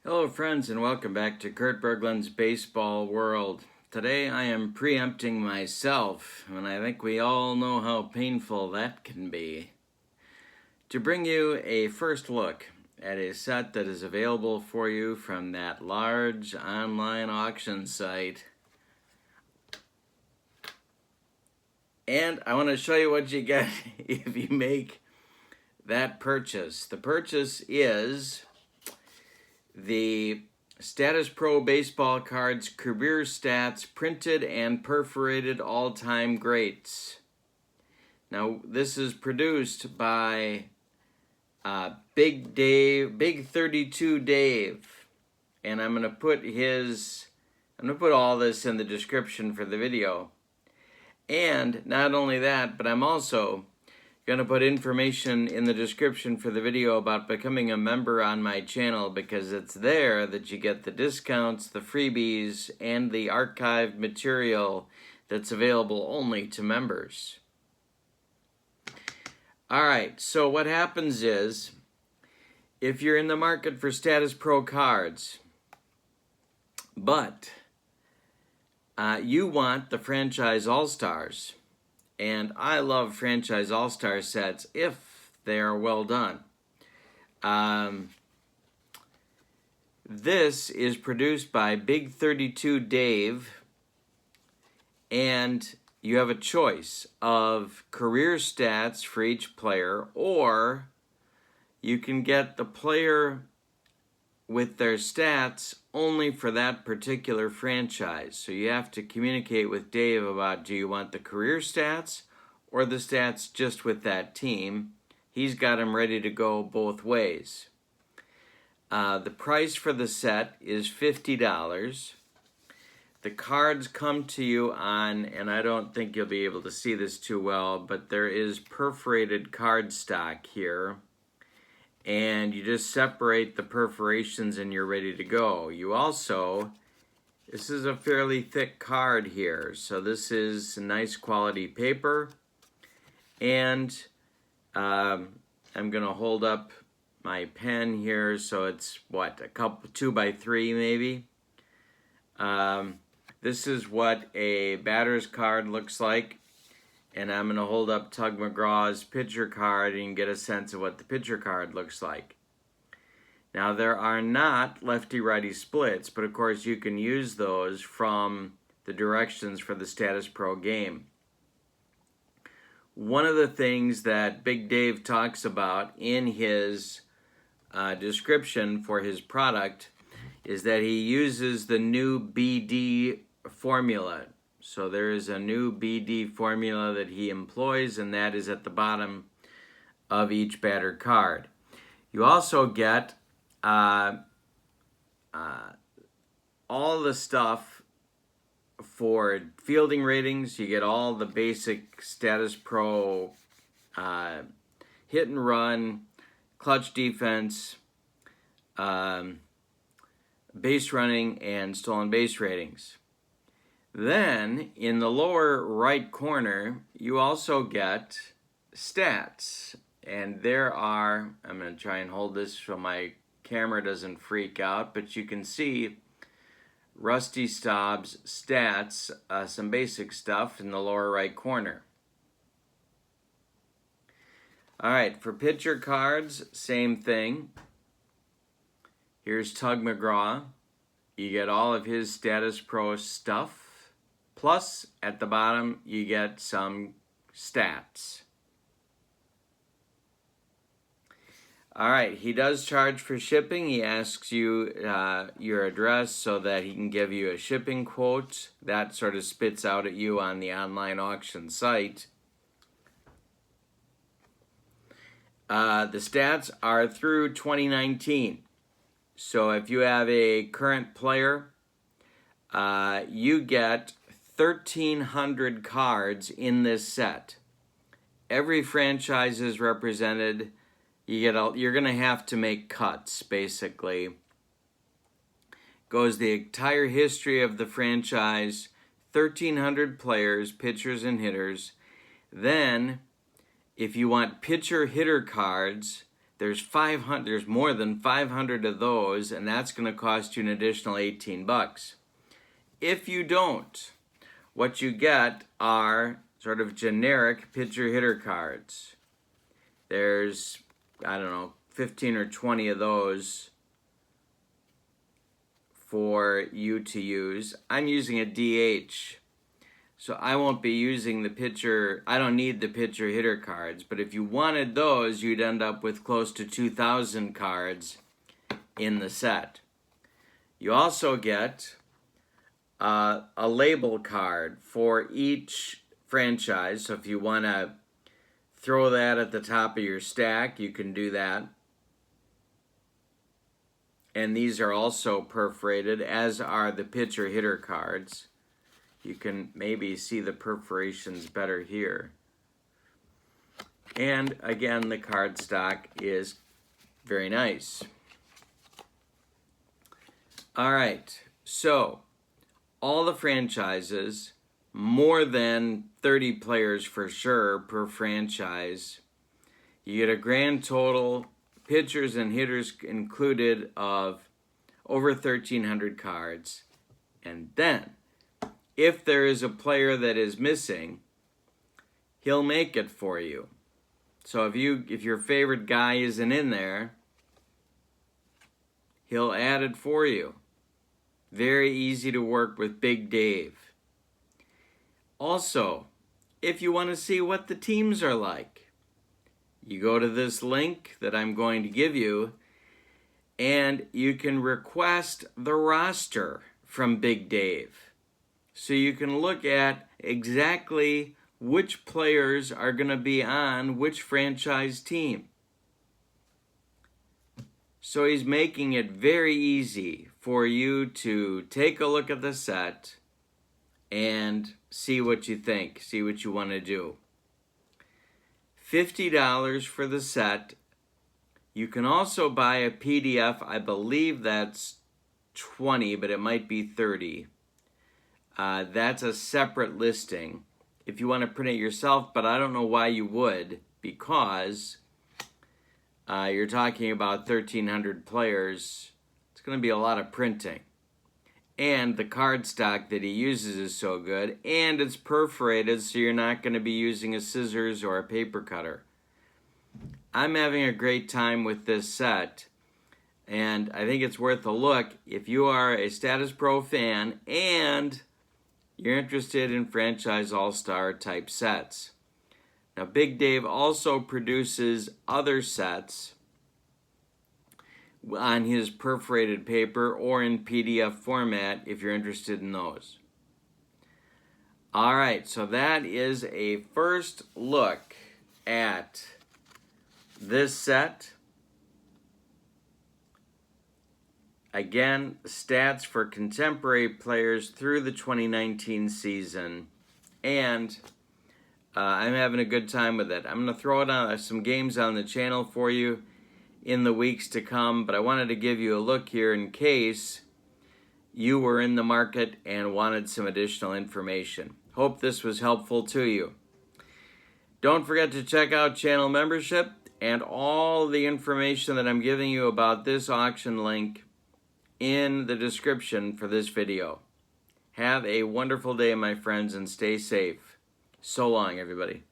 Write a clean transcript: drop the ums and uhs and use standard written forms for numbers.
Hello friends and welcome back to Kurt Berglund's Baseball World. Today I am preempting myself, and I think we all know how painful that can be, to bring you a first look at a set that is available for you from that large online auction site. And I want to show you what you get if you make that purchase. The purchase is the Statis Pro Baseball Cards Career Stats Printed and Perforated All-Time Greats. Now, this is produced by Big 32 Dave, and I'm gonna put all this in the description for the video. And not only that, but I'm also going to put information in the description for the video about becoming a member on my channel, because it's there that you get the discounts, the freebies, and the archived material that's available only to members. Alright, so what happens is, if you're in the market for Statis Pro cards, but you want the Franchise All-Stars, and I love Franchise All-Star sets if they are well done. This is produced by Big 32 Dave, and you have a choice of career stats for each player, or you can get the player with their stats only for that particular franchise. So you have to communicate with Dave about, do you want the career stats or the stats just with that team? He's got them ready to go both ways. The price for the set is $50. The cards come to you on, and I don't think you'll be able to see this too well, but there is perforated cardstock here. And you just separate the perforations and you're ready to go. You also, this is a fairly thick card here, so this is nice quality paper. And I'm gonna hold up my pen here, so it's what, a couple 2x3 maybe. This is what a batter's card looks like. And I'm going to hold up Tug McGraw's pitcher card and you can get a sense of what the pitcher card looks like. Now, there are not lefty-righty splits, but of course you can use those from the directions for the Statis Pro game. One of the things that Big Dave talks about in his description for his product is that he uses the new BD formula. So there is a new BD formula that he employs, and that is at the bottom of each batter card. You also get all the stuff for fielding ratings. You get all the basic Statis Pro hit and run, clutch defense, base running, and stolen base ratings. Then, in the lower right corner, you also get stats. And there are, I'm going to try and hold this so my camera doesn't freak out, but you can see Rusty Staub's stats, some basic stuff in the lower right corner. Alright, for pitcher cards, same thing. Here's Tug McGraw. You get all of his Statis Pro stuff. Plus, at the bottom, you get some stats. All right, he does charge for shipping. He asks you your address so that he can give you a shipping quote. That sort of spits out at you on the online auction site. The stats are through 2019. So if you have a current player, you get 1,300 cards in this set. Every franchise is represented. You're going to have to make cuts, basically. Goes the entire history of the franchise, 1,300 players, pitchers and hitters. Then, if you want pitcher-hitter cards, there's more than 500 of those, and that's going to cost you an additional 18 bucks. If you don't, what you get are sort of generic pitcher hitter cards. There's, I don't know, 15 or 20 of those for you to use. I'm using a DH, so I won't be using the pitcher. I don't need the pitcher hitter cards, but if you wanted those, you'd end up with close to 2,000 cards in the set. You also get a label card for each franchise, so if you want to throw that at the top of your stack, you can do that. And these are also perforated, as are the pitcher hitter cards. You can maybe see the perforations better here. And again, the card stock is very nice. All right, so all the franchises, more than 30 players for sure per franchise. You get a grand total, pitchers and hitters included, of over 1,300 cards. And then, if there is a player that is missing, he'll make it for you. So if your favorite guy isn't in there, he'll add it for you. Very easy to work with Big Dave. Also, if you want to see what the teams are like, you go to this link that I'm going to give you, and you can request the roster from Big Dave. So you can look at exactly which players are going to be on which franchise team. So he's making it very easy for you to take a look at the set and see what you think, see what you want to do. $50 for the set. You can also buy a PDF. I believe that's 20, but it might be 30. That's a separate listing if you want to print it yourself, but I don't know why you would, because you're talking about 1,300 players. It's going to be a lot of printing. And the card stock that he uses is so good, and it's perforated, so you're not going to be using a scissors or a paper cutter. I'm having a great time with this set, and I think it's worth a look if you are a Statis Pro fan and you're interested in franchise all-star type sets. Now, Big Dave also produces other sets on his perforated paper or in PDF format if you're interested in those. All right, so that is a first look at this set. Again, stats for contemporary players through the 2019 season, and I'm having a good time with it. I'm going to throw it on some games on the channel for you in the weeks to come, but I wanted to give you a look here in case you were in the market and wanted some additional information. Hope this was helpful to you. Don't forget to check out channel membership and all the information that I'm giving you about this auction link in the description for this video. Have a wonderful day, my friends, and stay safe. So long, everybody.